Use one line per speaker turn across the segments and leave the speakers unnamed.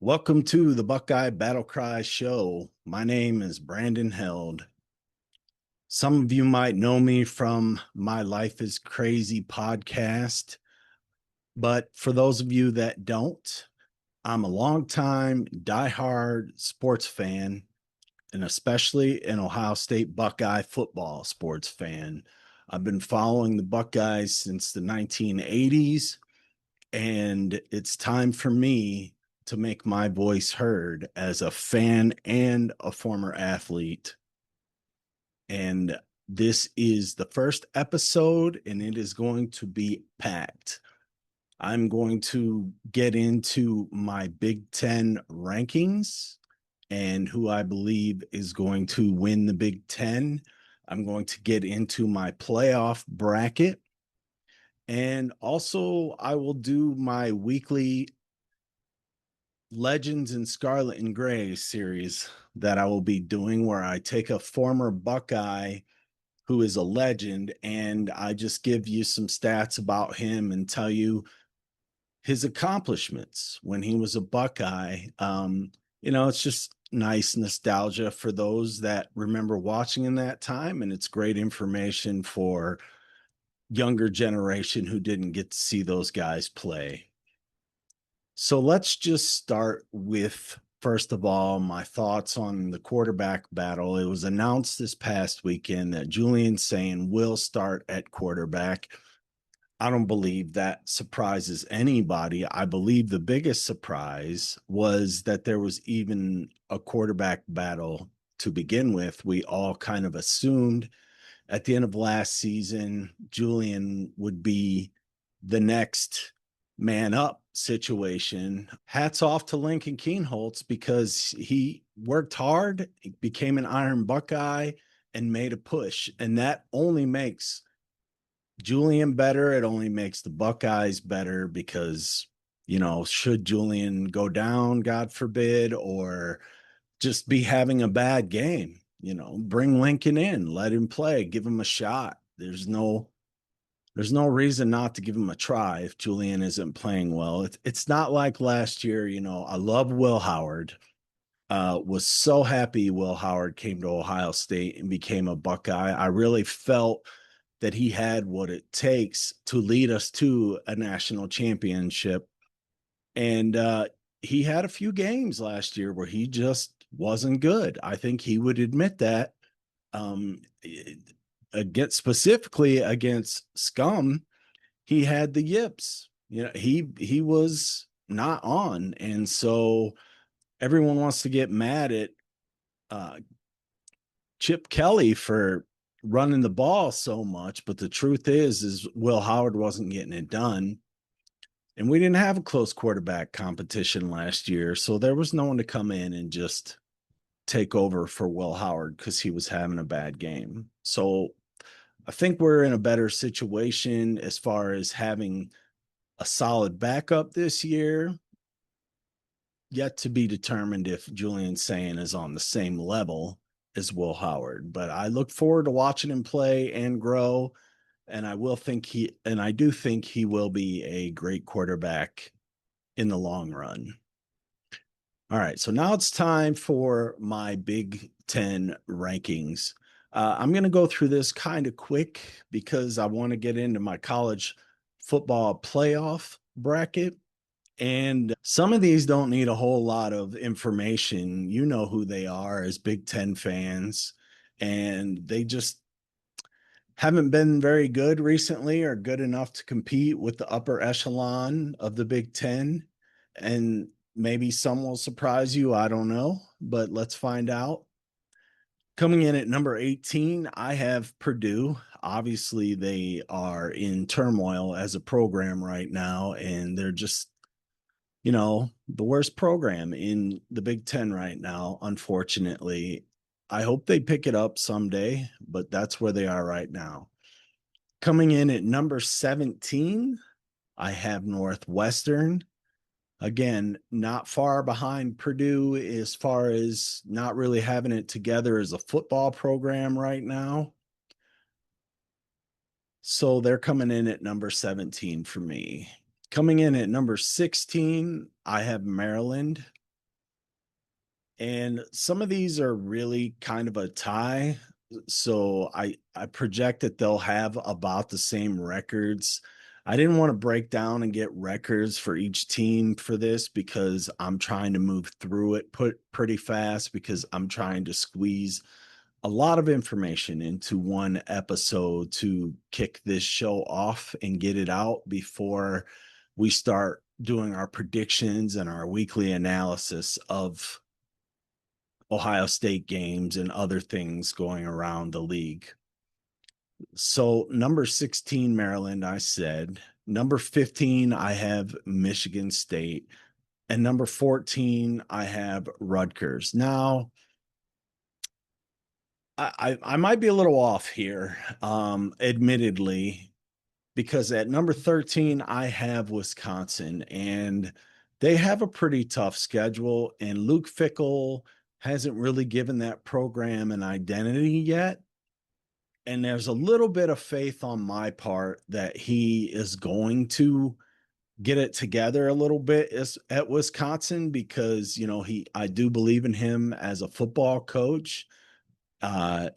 Welcome to the Buckeye Battle Cry Show. My name is Brandon Held. Some of you might know me from my Life is Crazy podcast, but for those of you that don't, I'm a longtime diehard sports fan, and especially an Ohio State Buckeye football sports fan. I've been following the Buckeyes since the 1980s, and it's time for me to make my voice heard as a fan and a former athlete. And this is the first episode, and it is going to be packed. I'm going to get into my Big Ten rankings and who I believe is going to win the Big Ten. I'm going to get into my playoff bracket. And also, I will do my weekly Legends in Scarlet and Gray series that I will be doing, where I take a former Buckeye who is a legend and I just give you some stats about him and tell you his accomplishments when he was a Buckeye. It's just nice nostalgia for those that remember watching in that time, and it's great information for younger generation who didn't get to see those guys play. So let's just start with, first of all, my thoughts on the quarterback battle. It was announced this past weekend that Julian Sayin will start at quarterback. I don't believe that surprises anybody. I believe the biggest surprise was that there was even a quarterback battle to begin with. We all kind of assumed at the end of last season, Julian would be the next man up situation. Hats off to Lincoln Keenholz because he worked hard, became an Iron Buckeye, and made a push. And that only makes Julian better. It only makes the Buckeyes better because, should Julian go down, God forbid, or just be having a bad game, bring Lincoln in, let him play, give him a shot. There's no reason not to give him a try if Julian isn't playing well. It's not like last year. I love Will Howard. Was so happy Will Howard came to Ohio State and became a Buckeye. I really felt that he had what it takes to lead us to a national championship. And he had a few games last year where he just wasn't good. I think he would admit that. Specifically against Scum, he had the yips. He was not on, and so everyone wants to get mad at uh, Chip Kelly for running the ball so much, but the truth is Will Howard wasn't getting it done. And we didn't have a close quarterback competition last year, so there was no one to come in and just take over for Will Howard because he was having a bad game. So I think we're in a better situation as far as having a solid backup this year. Yet to be determined if Julian Sayin is on the same level as Will Howard. But I look forward to watching him play and grow. And I do think he will be a great quarterback in the long run. All right, so now it's time for my Big Ten rankings. I'm going to go through this kind of quick because I want to get into my college football playoff bracket. And some of these don't need a whole lot of information. You know who they are as Big Ten fans, and they just haven't been very good recently or good enough to compete with the upper echelon of the Big Ten. And maybe some will surprise you. I don't know, but let's find out. Coming in at number 18, I have Purdue. Obviously, they are in turmoil as a program right now, and they're just, the worst program in the Big Ten right now, unfortunately. I hope they pick it up someday, but that's where they are right now. Coming in at number 17, I have Northwestern. Again, not far behind Purdue as far as not really having it together as a football program right now. So they're coming in at number 17 for me. Coming in at number 16, I have Maryland. And some of these are really kind of a tie. So I project that they'll have about the same records. I didn't want to break down and get records for each team for this because I'm trying to move through it pretty fast because I'm trying to squeeze a lot of information into one episode to kick this show off and get it out before we start doing our predictions and our weekly analysis of Ohio State games and other things going around the league. So, number 16, Maryland, I said. Number 15, I have Michigan State. And number 14, I have Rutgers. Now, I might be a little off here, admittedly, because at number 13, I have Wisconsin, and they have a pretty tough schedule. And Luke Fickell hasn't really given that program an identity yet. And there's a little bit of faith on my part that he is going to get it together a little bit at Wisconsin because, I do believe in him as a football coach.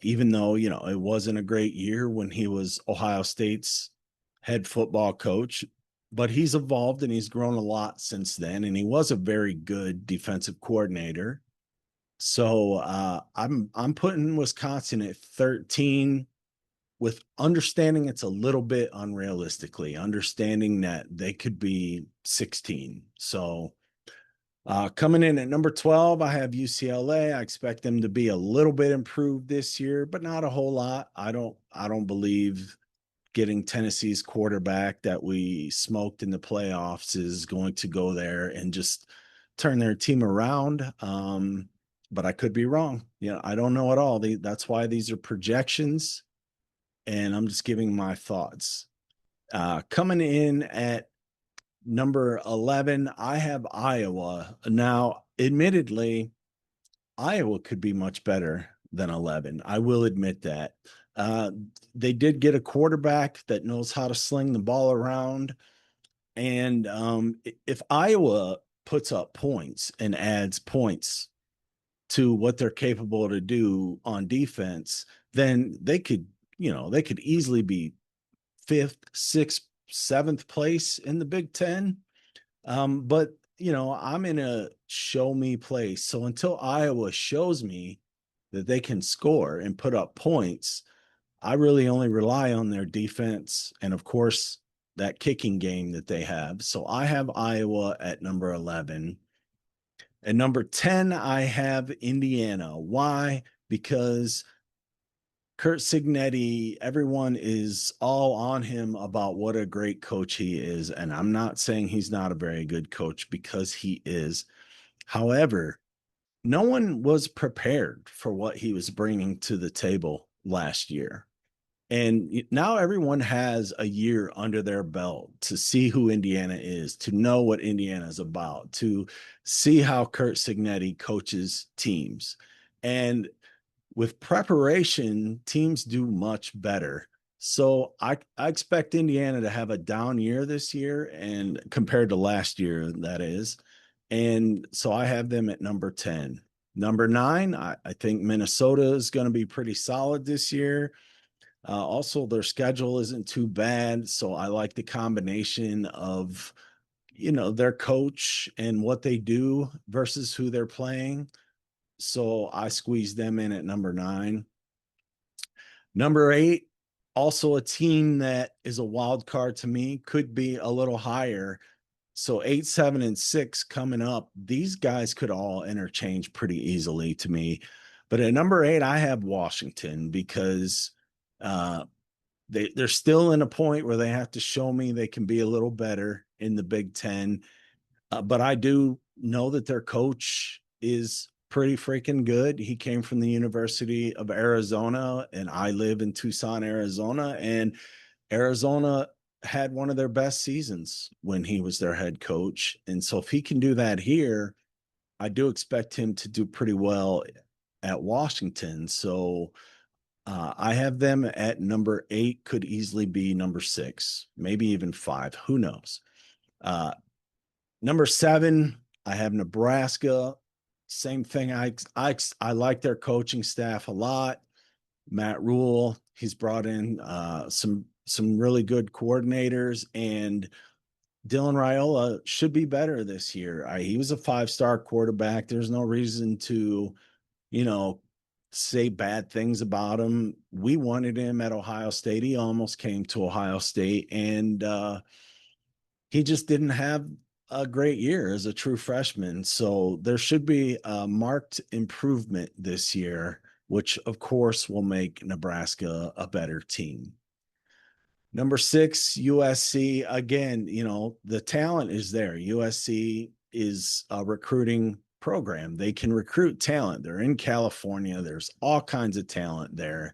Even though, it wasn't a great year when he was Ohio State's head football coach, but he's evolved and he's grown a lot since then. And he was a very good defensive coordinator. So I'm putting Wisconsin at 13 with understanding it's a little bit unrealistically, understanding that they could be 16. So coming in at number 12, I have UCLA. I expect them to be a little bit improved this year, but not a whole lot. I don't believe getting Tennessee's quarterback that we smoked in the playoffs is going to go there and just turn their team around. But I could be wrong. I don't know at all. That's why these are projections, and I'm just giving my thoughts. Coming in at number 11, I have Iowa. Now, admittedly, Iowa could be much better than 11. I will admit that. They did get a quarterback that knows how to sling the ball around. And if Iowa puts up points and adds points to what they're capable to do on defense, then they could easily be fifth, sixth, seventh place in the Big Ten. But I'm in a show me place. So until Iowa shows me that they can score and put up points, I really only rely on their defense and, of course, that kicking game that they have. So I have Iowa at number 11. At number 10, I have Indiana. Why? Because Kurt Signetti, everyone is all on him about what a great coach he is. And I'm not saying he's not a very good coach because he is. However, no one was prepared for what he was bringing to the table last year. And now everyone has a year under their belt to see who Indiana is, to know what Indiana is about, to see how Kurt Signetti coaches teams. And with preparation, teams do much better. So I expect Indiana to have a down year this year, and compared to last year, that is. And so I have them at number 10. Number 9, I think Minnesota is going to be pretty solid this year. Also, their schedule isn't too bad. So I like the combination of, their coach and what they do versus who they're playing. So I squeezed them in at number 9. Number 8, also a team that is a wild card to me, could be a little higher. So 8, 7, and 6 coming up. These guys could all interchange pretty easily to me. But at number 8, I have Washington because they're still in a point where they have to show me they can be a little better in the Big Ten. But I do know that their coach is pretty freaking good. He came from the University of Arizona, and I live in Tucson, Arizona, and Arizona had one of their best seasons when he was their head coach. And so if he can do that here, I do expect him to do pretty well at Washington. So I have them at number 8, could easily be number 6, maybe even 5. Who knows? Number 7, I have Nebraska. Same thing. I like their coaching staff a lot. Matt Rule, he's brought in some really good coordinators, and Dylan Raiola should be better this year. He was a 5-star quarterback. There's no reason to, you know, say bad things about him. We wanted him at Ohio State. He almost came to Ohio State, and he just didn't have a great year as a true freshman. So there should be a marked improvement this year, which of course will make Nebraska a better team. Number 6, USC. Again, the talent is there. USC is a recruiting program. They can recruit talent. They're in California. There's all kinds of talent there.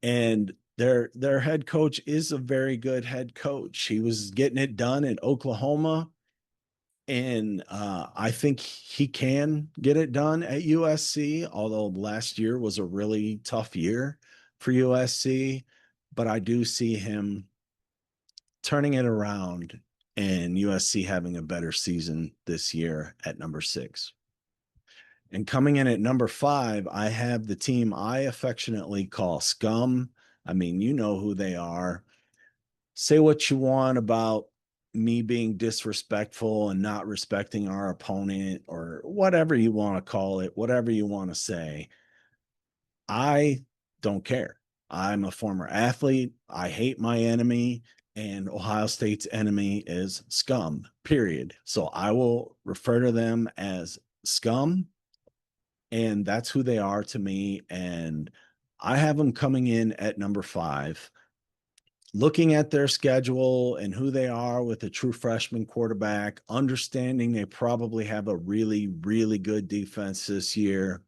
And their head coach is a very good head coach. He was getting it done in Oklahoma, and I think he can get it done at USC, although last year was a really tough year for USC. But I do see him turning it around and USC having a better season this year at number 6. And coming in at number 5, I have the team I affectionately call Scum. I mean, you know who they are. Say what you want about me being disrespectful and not respecting our opponent, or whatever you want to call it, whatever you want to say. I don't care. I'm a former athlete. I hate my enemy, and Ohio State's enemy is Scum, period. So I will refer to them as Scum, and that's who they are to me. And I have them coming in at number 5. Looking at their schedule and who they are with a true freshman quarterback, understanding they probably have a really, really good defense this year.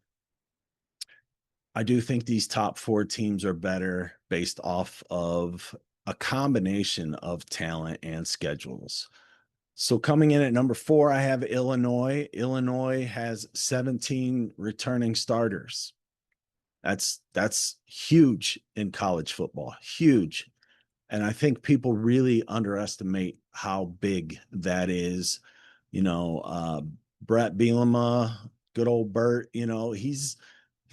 I do think these top 4 teams are better based off of a combination of talent and schedules. So coming in at number 4, I have Illinois. Illinois has 17 returning starters. That's huge in college football, huge. And I think people really underestimate how big that is. Brett Bielema, good old Bert, he's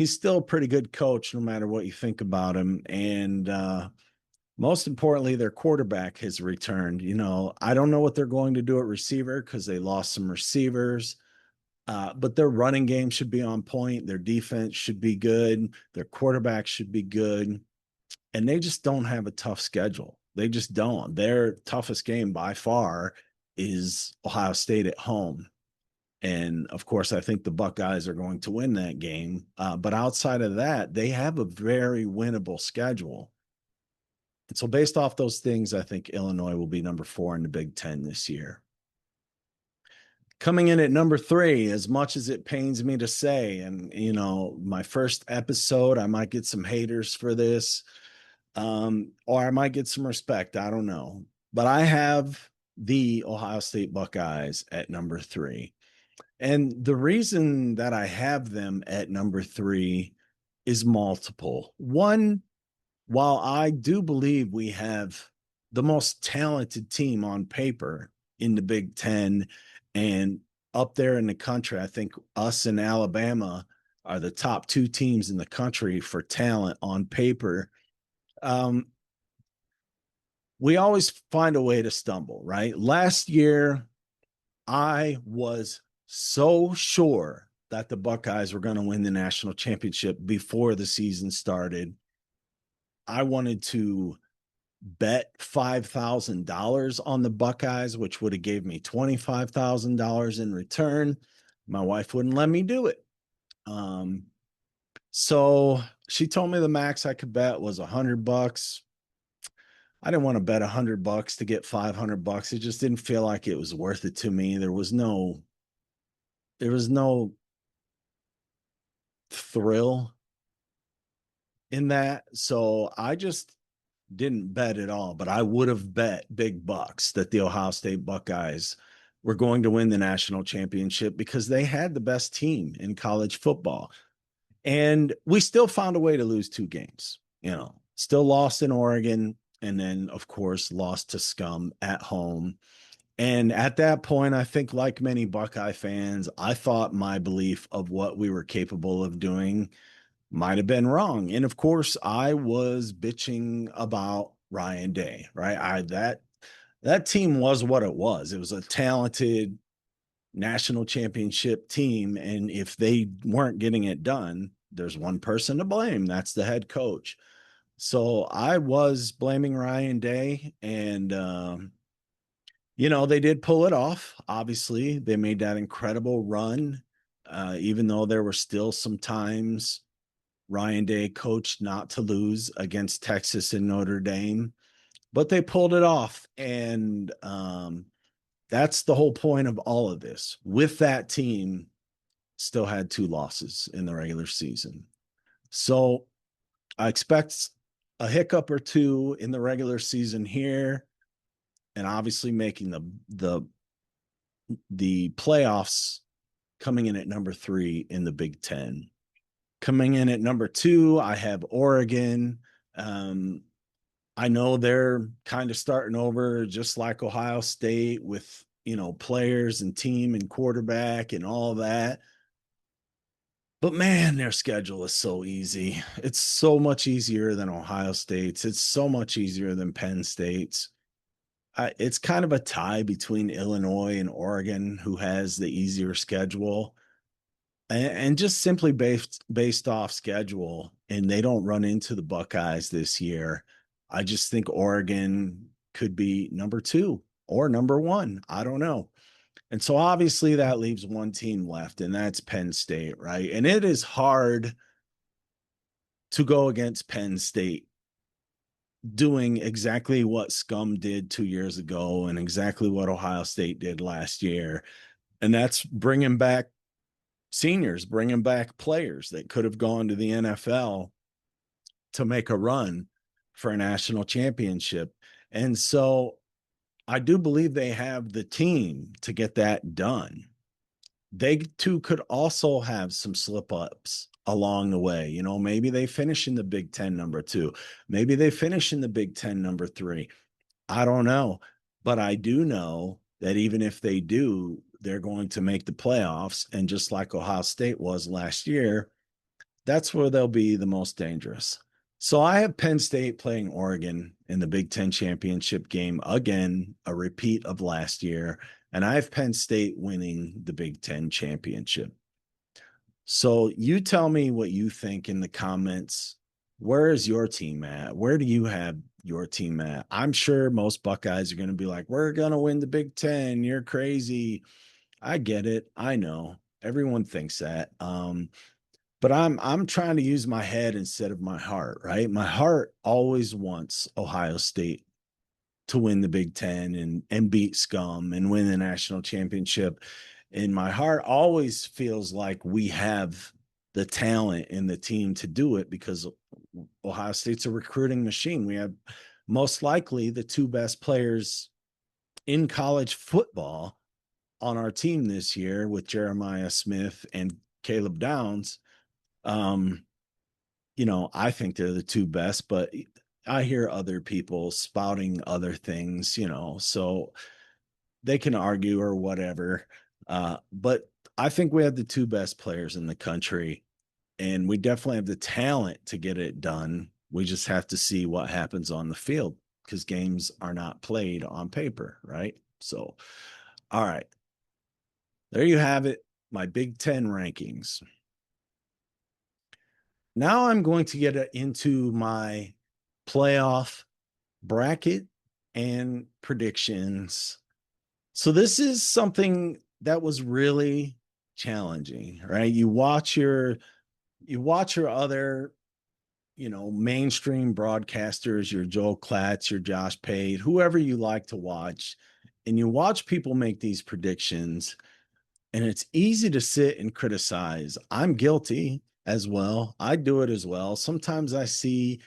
still a pretty good coach no matter what you think about him. And most importantly, their quarterback has returned. I don't know what they're going to do at receiver because they lost some receivers. But their running game should be on point. Their defense should be good. Their quarterback should be good. And they just don't have a tough schedule. They just don't. Their toughest game by far is Ohio State at home. And of course, I think the Buckeyes are going to win that game. But outside of that, they have a very winnable schedule. And so based off those things, I think Illinois will be number 4 in the Big Ten this year. Coming in at number 3, as much as it pains me to say, and my first episode, I might get some haters for this, or I might get some respect. I don't know. But I have the Ohio State Buckeyes at number 3. And the reason that I have them at number 3 is multiple. One, while I do believe we have the most talented team on paper in the Big Ten and up there in the country, I think us and Alabama are the top 2 teams in the country for talent on paper. We always find a way to stumble, right? Last year, I was so sure that the Buckeyes were going to win the national championship before the season started. I wanted to bet $5,000 on the Buckeyes, which would have gave me $25,000 in return. My wife wouldn't let me do it. So she told me the max I could bet was $100. I didn't want to bet $100 to get $500. It just didn't feel like it was worth it to me. There was no thrill in that. So I just didn't bet at all, but I would have bet big bucks that the Ohio State Buckeyes were going to win the national championship because they had the best team in college football. And we still found a way to lose 2 games, still lost in Oregon. And then, of course, lost to Scum at home. And at that point, I think, like many Buckeye fans, I thought my belief of what we were capable of doing might have been wrong. And of course, I was bitching about Ryan Day, right? That team was what it was. It was a talented national championship team. And if they weren't getting it done, there's one person to blame. That's the head coach. So I was blaming Ryan Day, and they did pull it off. Obviously, they made that incredible run, even though there were still some times Ryan Day coached not to lose against Texas and Notre Dame, but they pulled it off. And that's the whole point of all of this. With that team, still had 2 losses in the regular season. So I expect a hiccup or two in the regular season here, and obviously making the playoffs, coming in at number 3 in the Big Ten. Coming in at number 2, I have Oregon. I know they're kind of starting over, just like Ohio State, with players and team and quarterback and all that. But man, their schedule is so easy. It's so much easier than Ohio State's. It's so much easier than Penn State's. It's kind of a tie between Illinois and Oregon, who has the easier schedule, and just simply based off schedule. And they don't run into the Buckeyes this year. I just think Oregon could be number 2 or number 1. I don't know. And so obviously that leaves one team left, and that's Penn State, right? And it is hard to go against Penn State doing exactly what Scum did 2 years ago and exactly what Ohio State did last year. And that's bringing back seniors, bringing back players that could have gone to the NFL to make a run for a national championship. And so I do believe they have the team to get that done. They too could also have some slip ups along the way. Maybe they finish in the Big Ten number 2. Maybe they finish in the Big Ten number 3. I don't know. But I do know that even if they do, they're going to make the playoffs. And just like Ohio State was last year, that's where they'll be the most dangerous. So I have Penn State playing Oregon in the Big Ten championship game again, a repeat of last year. And I have Penn State winning the Big Ten championship. So you tell me what you think in the comments. Where is your team at? Where do you have your team at? I'm sure most Buckeyes are going to be like, we're going to win the Big Ten. You're crazy. I get it. I know. Everyone thinks that. But I'm trying to use my head instead of my heart, right? My heart always wants Ohio State to win the Big Ten and beat Scum and win the national championship. And my heart always feels like we have the talent and the team to do it, because Ohio State's a recruiting machine. We have most likely the 2 best players in college football on our team this year, with Jeremiah Smith and Caleb Downs. I think they're the 2 best, but I hear other people spouting other things, so they can argue or whatever. But I think we have the 2 best players in the country, and we definitely have the talent to get it done. We just have to see what happens on the field, because games are not played on paper, right? So, all right. There you have it, my Big Ten rankings. Now I'm going to get into my playoff bracket and predictions. So this is something that was really challenging, right? You watch your other, mainstream broadcasters, your Joel Klatz, your Josh Pate, whoever you like to watch, and you watch people make these predictions, and it's easy to sit and criticize. I'm guilty as well. I do it as well. Sometimes I see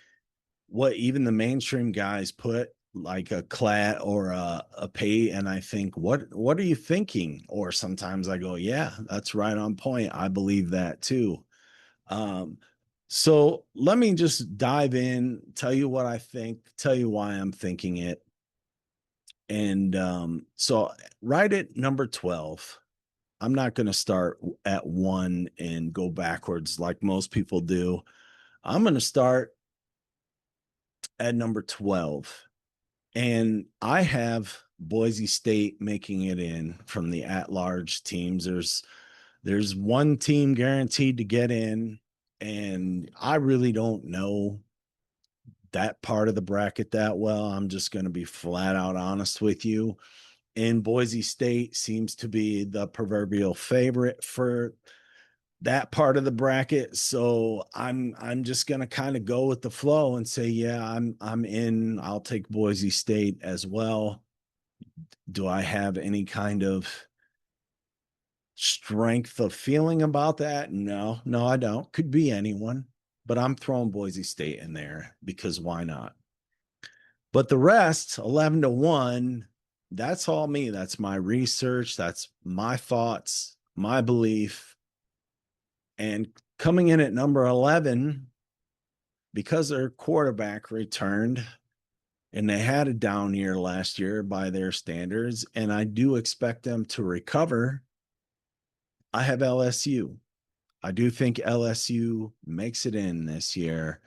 what even the mainstream guys put, like a Clat or a Pate, and I think, what are you thinking? Or sometimes I go, yeah, that's right on point. I believe that too. So let me just dive in, tell you what I think, tell you why I'm thinking it, And so right at number 12, I'm not going to start at 1 and go backwards like most people do. I'm going to start at number 12. And I have Boise State making it in from the at-large teams. There's one team guaranteed to get in, and I really don't know that part of the bracket that well. I'm just going to be flat out honest with you. And Boise State seems to be the proverbial favorite for that part of the bracket. So I'm just gonna kind of go with the flow and say, yeah, I'm in. I'll take Boise State as well. Do I have any kind of strength of feeling about that? No, I don't. Could be anyone, but I'm throwing Boise State in there because why not? But the rest, 11-1, that's all me. That's my research. That's my thoughts, my belief. And coming in at number 11, because their quarterback returned and they had a down year last year by their standards, and I do expect them to recover, I have LSU. I do think LSU makes it in this year,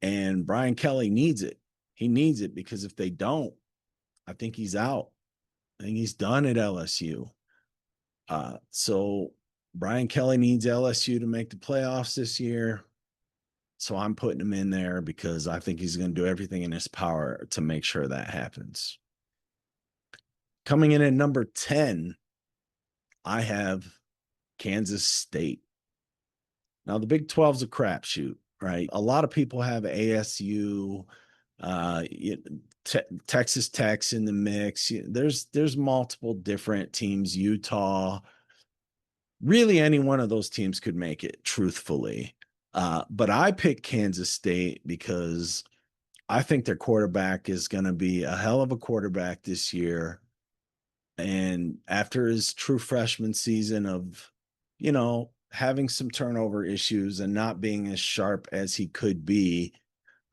and Brian Kelly needs it. He needs it because if they don't, I think he's out. I think he's done at LSU. So Brian Kelly needs LSU to make the playoffs this year. So I'm putting him in there because I think he's going to do everything in his power to make sure that happens. Coming in at number 10, I have Kansas State. Now, the Big 12 is a crapshoot, right? A lot of people have ASU, uh, Texas Tech's in the mix. There's multiple different teams, Utah. Really, any one of those teams could make it, truthfully. But I picked Kansas State because I think their quarterback is going to be a hell of a quarterback this year. And after his true freshman season of, having some turnover issues and not being as sharp as he could be,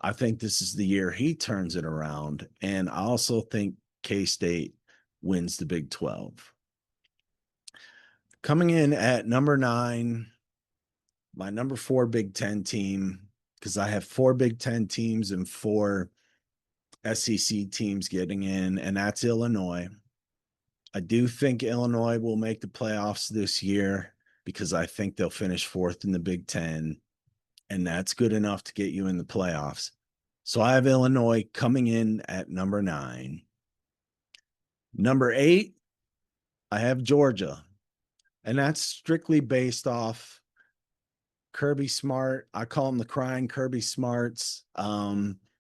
I think this is the year he turns it around. And I also think K-State wins the Big 12. Coming in at number 9, my number 4 Big 10 team, because I have 4 Big 10 teams and 4 SEC teams getting in, and that's Illinois. I do think Illinois will make the playoffs this year because I think they'll finish 4th in the Big 10, and that's good enough to get you in the playoffs. So I have Illinois coming in at number 9. Number 8, I have Georgia, and that's strictly based off Kirby Smart. I call him the crying Kirby Smarts.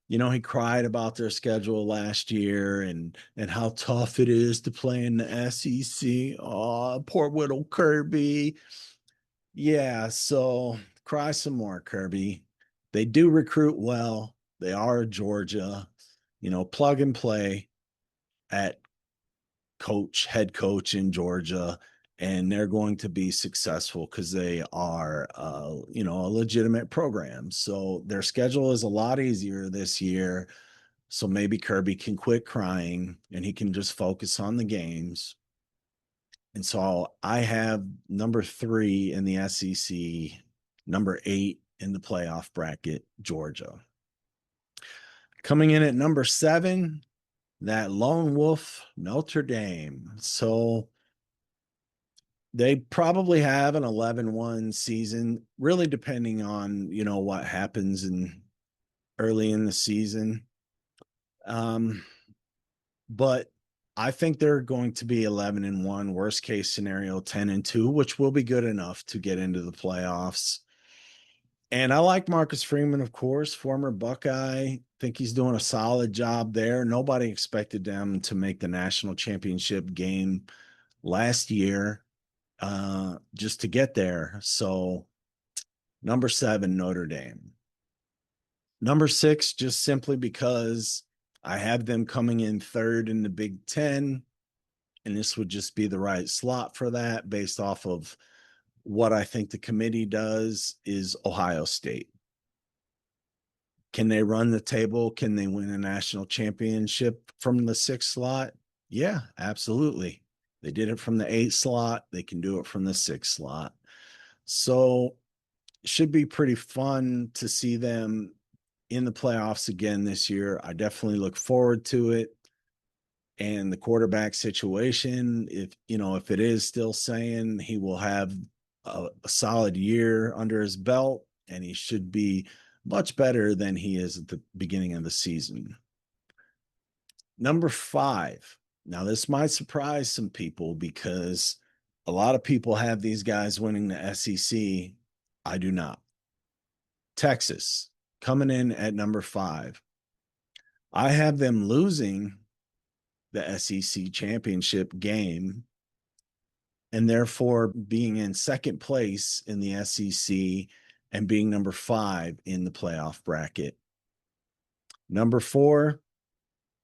He cried about their schedule last year and how tough it is to play in the SEC. Oh, poor little Kirby. Yeah, so cry some more, Kirby. They do recruit well. They are Georgia, plug and play at head coach in Georgia, and they're going to be successful because they are, a legitimate program. So their schedule is a lot easier this year. So maybe Kirby can quit crying and he can just focus on the games. And so I have number 3 in the SEC, number 8 in the playoff bracket, Georgia. Coming in at number 7, that lone wolf, Notre Dame. So they probably have an 11-1 season, really depending on, what happens early in the season. But I think they're going to be 11-1, worst case scenario 10-2, which will be good enough to get into the playoffs. And I like Marcus Freeman, of course, former Buckeye. Think he's doing a solid job there. Nobody expected them to make the national championship game last year, just to get there. So number 7, Notre Dame. Number 6, just simply because I have them coming in 3rd in the Big 10, and this would just be the right slot for that based off of what I think the committee does, is Ohio State. Can they run the table? Can they win a national championship from the 6th slot? Yeah, absolutely. They did it from the 8 slot. They can do it from the 6 slot. So it should be pretty fun to see them in the playoffs again this year. I definitely look forward to it. And the quarterback situation, if it is still saying, he will have a solid year under his belt, and he should be much better than he is at the beginning of the season. Number 5. Now, this might surprise some people because a lot of people have these guys winning the SEC. I do not. Texas coming in at number 5. I have them losing the SEC championship game and therefore being in second place in the SEC and being number 5 in the playoff bracket. Number 4,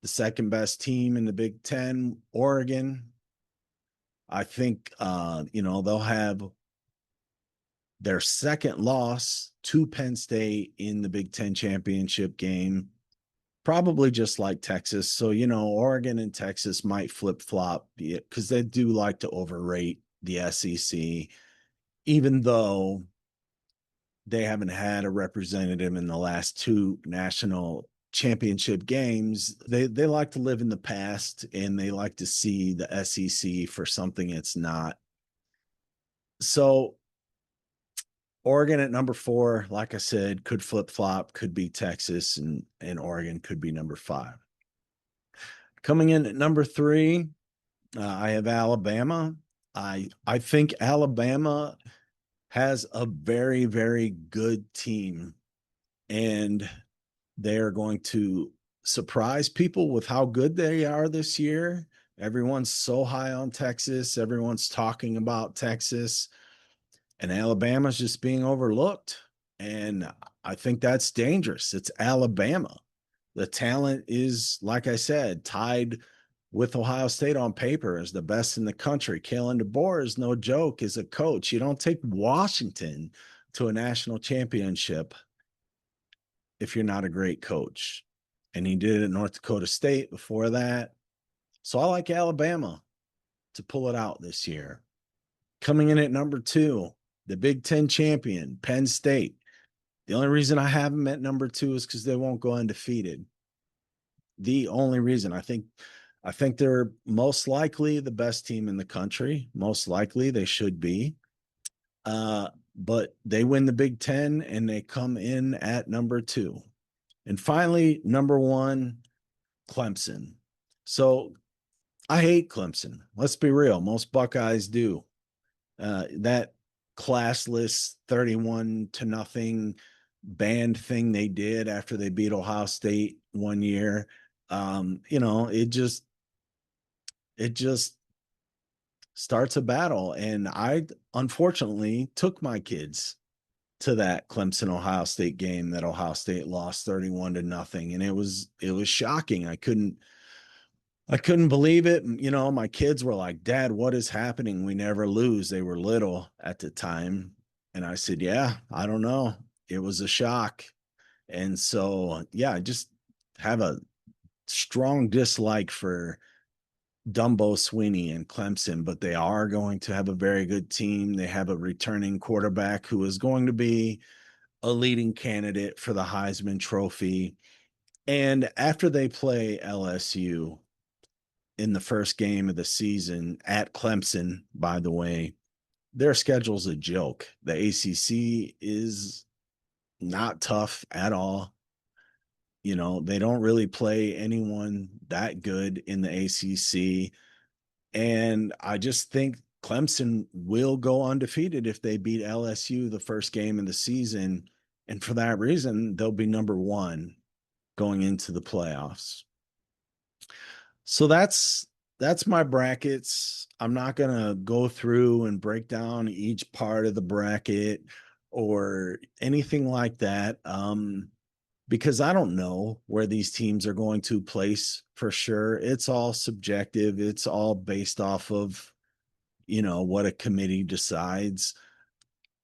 the second best team in the Big Ten, Oregon. I think they'll have their second loss to Penn State in the Big Ten championship game, probably just like Texas. So, Oregon and Texas might flip-flop because they do like to overrate the SEC, even though they haven't had a representative in the last 2 national championship games. They like to live in the past, and they like to see the SEC for something it's not. So Oregon at number 4, like I said, could flip-flop, could be Texas, and Oregon could be number 5. Coming in at number 3, I have Alabama. I think Alabama has a very, very good team, and they are going to surprise people with how good they are this year. Everyone's so high on Texas. Everyone's talking about Texas, and Alabama's just being overlooked. And I think that's dangerous. It's Alabama. The talent is, like I said, tied with Ohio State on paper as the best in the country. Kalen DeBoer is no joke as a coach. You don't take Washington to a national championship if you're not a great coach. And he did it at North Dakota State before that. So I like Alabama to pull it out this year. Coming in at number 2, the Big Ten champion, Penn State. The only reason I have them at number 2 is because they won't go undefeated. The only reason. I think they're most likely the best team in the country. Most likely they should be. But they win the Big Ten and they come in at number 2. And finally, number 1, Clemson. So I hate Clemson. Let's be real. Most Buckeyes do. That classless 31-0 band thing they did after they beat Ohio State one year. It just starts a battle. And I unfortunately took my kids to that Clemson Ohio State game that Ohio State lost 31-0. And it was shocking. I couldn't believe it. My kids were like, "Dad, what is happening? We never lose." They were little at the time. And I said, "Yeah, I don't know. It was a shock." And so, yeah, I just have a strong dislike for Dumbo Sweeney and Clemson, but they are going to have a very good team. They have a returning quarterback who is going to be a leading candidate for the Heisman Trophy. And after they play LSU in the first game of the season at Clemson, by the way, their schedule's a joke. The ACC is not tough at all. They don't really play anyone that good in the ACC. And I just think Clemson will go undefeated if they beat LSU the first game of the season. And for that reason, they'll be number 1 going into the playoffs. So that's my brackets. I'm not going to go through and break down each part of the bracket or anything like that. Because I don't know where these teams are going to place for sure. It's all subjective. It's all based off of, what a committee decides.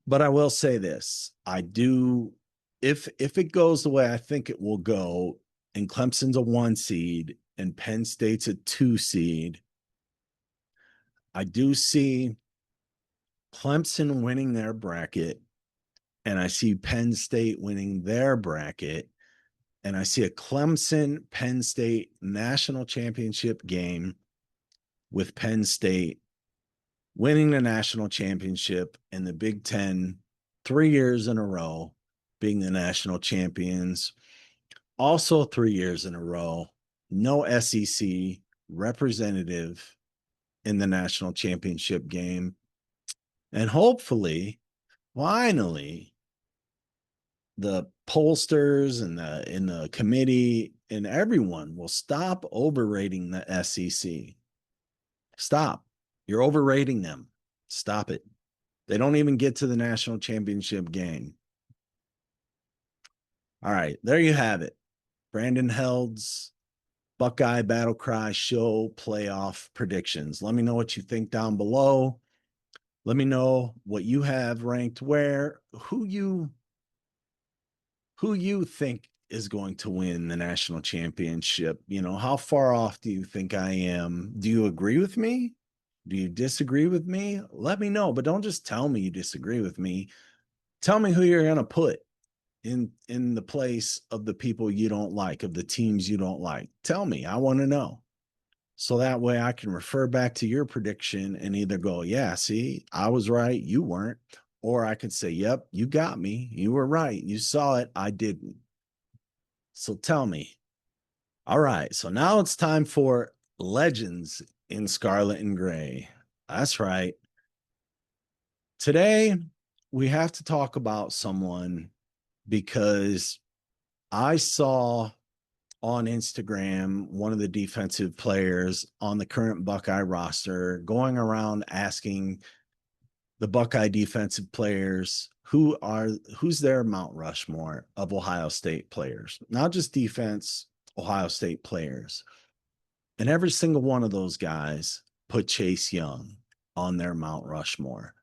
But I will say this. I do, if it goes the way I think it will go, and Clemson's a 1 seed and Penn State's a 2 seed. I do see Clemson winning their bracket, and I see Penn State winning their bracket, and I see a Clemson Penn State national championship game with Penn State winning the national championship and the Big Ten 3 years in a row being the national champions. Also, 3 years in a row, no SEC representative in the national championship game. And hopefully, finally, the pollsters and the committee and everyone will stop overrating the SEC. Stop. You're overrating them. Stop it. They don't even get to the national championship game. All right, there you have it. Brandon Held's Buckeye Battle Cry Show playoff predictions. Let me know what you think down below. Let me know what you have ranked where, who you think is going to win the national championship. You know, how far off do you think I am? Do you agree with me? Do you disagree with me? Let me know, but don't just tell me you disagree with me. Tell me who you're going to put in the place of the people you don't like, of the teams you don't like. Tell me. I want to know. So that way I can refer back to your prediction and either go, yeah, see, I was right, you weren't. Or I could say, yep, you got me. You were right. You saw it. I didn't. So tell me. All right. So now it's time for Legends in Scarlet and Gray. That's right. Today, we have to talk about someone because I saw on Instagram one of the defensive players on the current Buckeye roster going around asking the Buckeye defensive players who's their Mount Rushmore of Ohio State players, not just defense, Ohio State players. And every single one of those guys put Chase Young on their Mount Rushmore.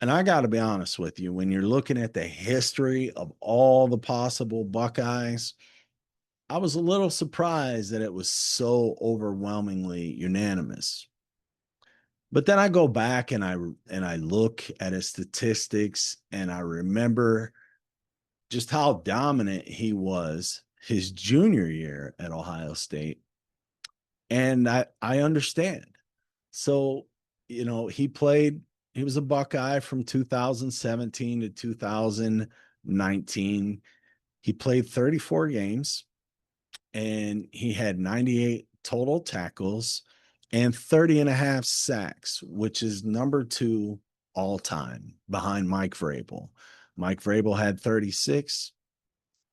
And I got to be honest with you, when you're looking at the history of all the possible Buckeyes, I was a little surprised that it was so overwhelmingly unanimous. But then I go back and I look at his statistics and I remember just how dominant he was his junior year at Ohio State. And I understand. So, you know, he was a Buckeye from 2017 to 2019. He played 34 games and he had 98 total tackles and 30 and a half sacks, which is number 2 all time behind Mike Vrabel. Mike Vrabel had 36.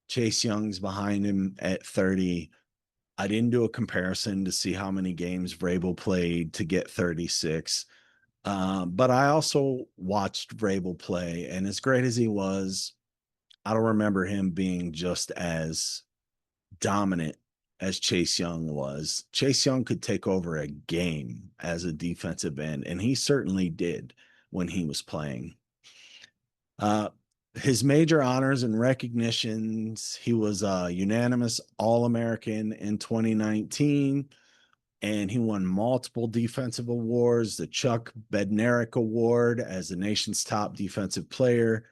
Chase Young's behind him at 30. I didn't do a comparison to see how many games Vrabel played to get 36. But I also watched Vrabel play, and as great as he was, I don't remember him being just as dominant as Chase Young was. Chase Young could take over a game as a defensive end, and he certainly did when he was playing. His major honors and recognitions, he was a unanimous All-American in 2019, and he won multiple defensive awards, the Chuck Bednarik Award as the nation's top defensive player.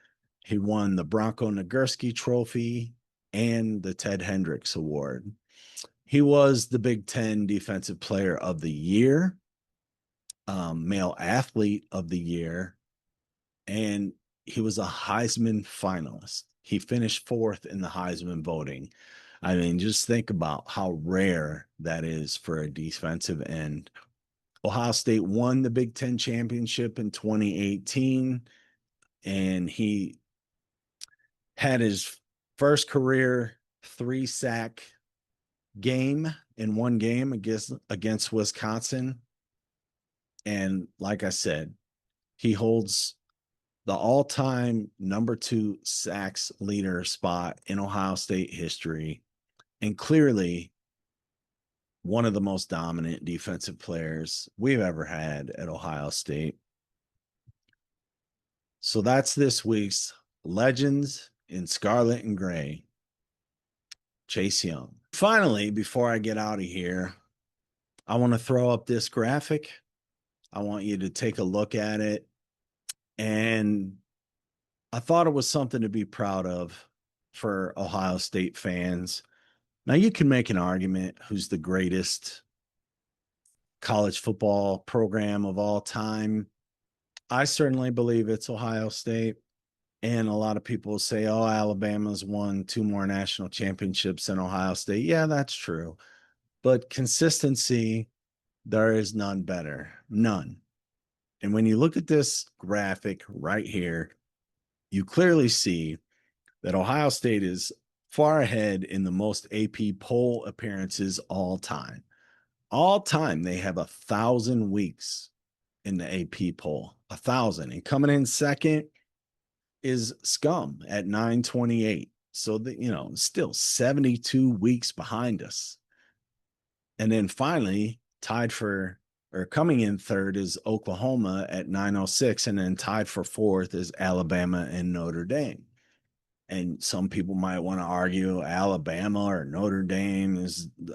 He won the Bronco Nagurski Trophy and the Ted Hendricks Award. He was the Big Ten Defensive Player of the Year, Male Athlete of the Year, and he was a Heisman finalist. He finished 4th in the Heisman voting. I mean, just think about how rare that is for a defensive end. Ohio State won the Big Ten championship in 2018, and he had his first career 3-sack game in one game against Wisconsin. And like I said, he holds the all-time number 2 sacks leader spot in Ohio State history, and clearly one of the most dominant defensive players we've ever had at Ohio State. So that's this week's Legends in Scarlet and Gray, Chase Young. Finally, before I get out of here, I want to throw up this graphic. I want you to take a look at it. And I thought it was something to be proud of for Ohio State fans. Now, you can make an argument who's the greatest college football program of all time. I certainly believe it's Ohio State. And a lot of people say, oh, Alabama's won 2 more national championships than Ohio State. Yeah, that's true. But consistency, there is none better. None. And when you look at this graphic right here, you clearly see that Ohio State is far ahead in the most AP poll appearances all time. All time, they have 1,000 weeks in the AP poll, 1,000. And coming in second is Scum at 928. So that, still 72 weeks behind us. And then finally, tied for or coming in third is Oklahoma at 906. And then tied for fourth is Alabama and Notre Dame. And some people might want to argue Alabama or Notre Dame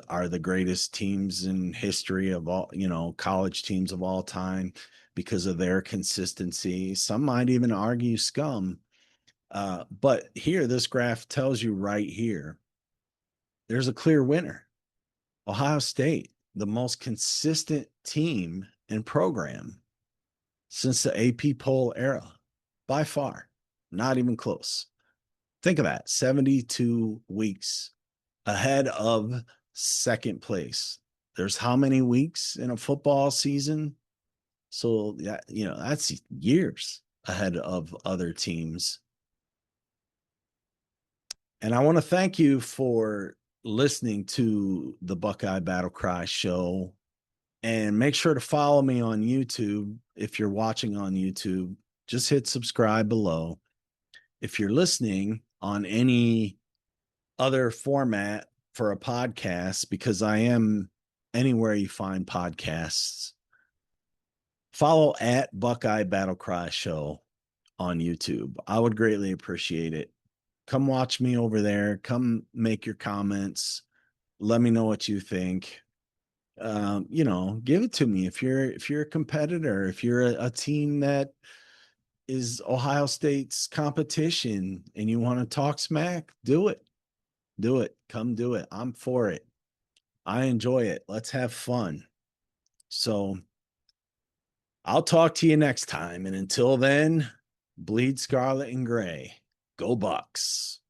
are the greatest teams in history of all, college teams of all time because of their consistency. Some might even argue Scum. But here, this graph tells you right here, there's a clear winner. Ohio State, the most consistent team and program since the AP poll era, by far, not even close. Think of that, 72 weeks ahead of second place. There's how many weeks in a football season? So, that's years ahead of other teams. And I want to thank you for listening to the Buckeye Battle Cry Show. And make sure to follow me on YouTube. If you're watching on YouTube, just hit subscribe below. If you're listening on any other format for a podcast, because I am anywhere you find podcasts, follow at Buckeye Battle Cry Show on YouTube. I would greatly appreciate it. Come watch me over there. Come make your comments. Let me know what you think. Give it to me. If you're a competitor, if you're a team that is Ohio State's competition and you want to talk smack, do it. Do it. Come do it. I'm for it. I enjoy it. Let's have fun. So I'll talk to you next time. And until then, bleed scarlet and gray. Go Bucks.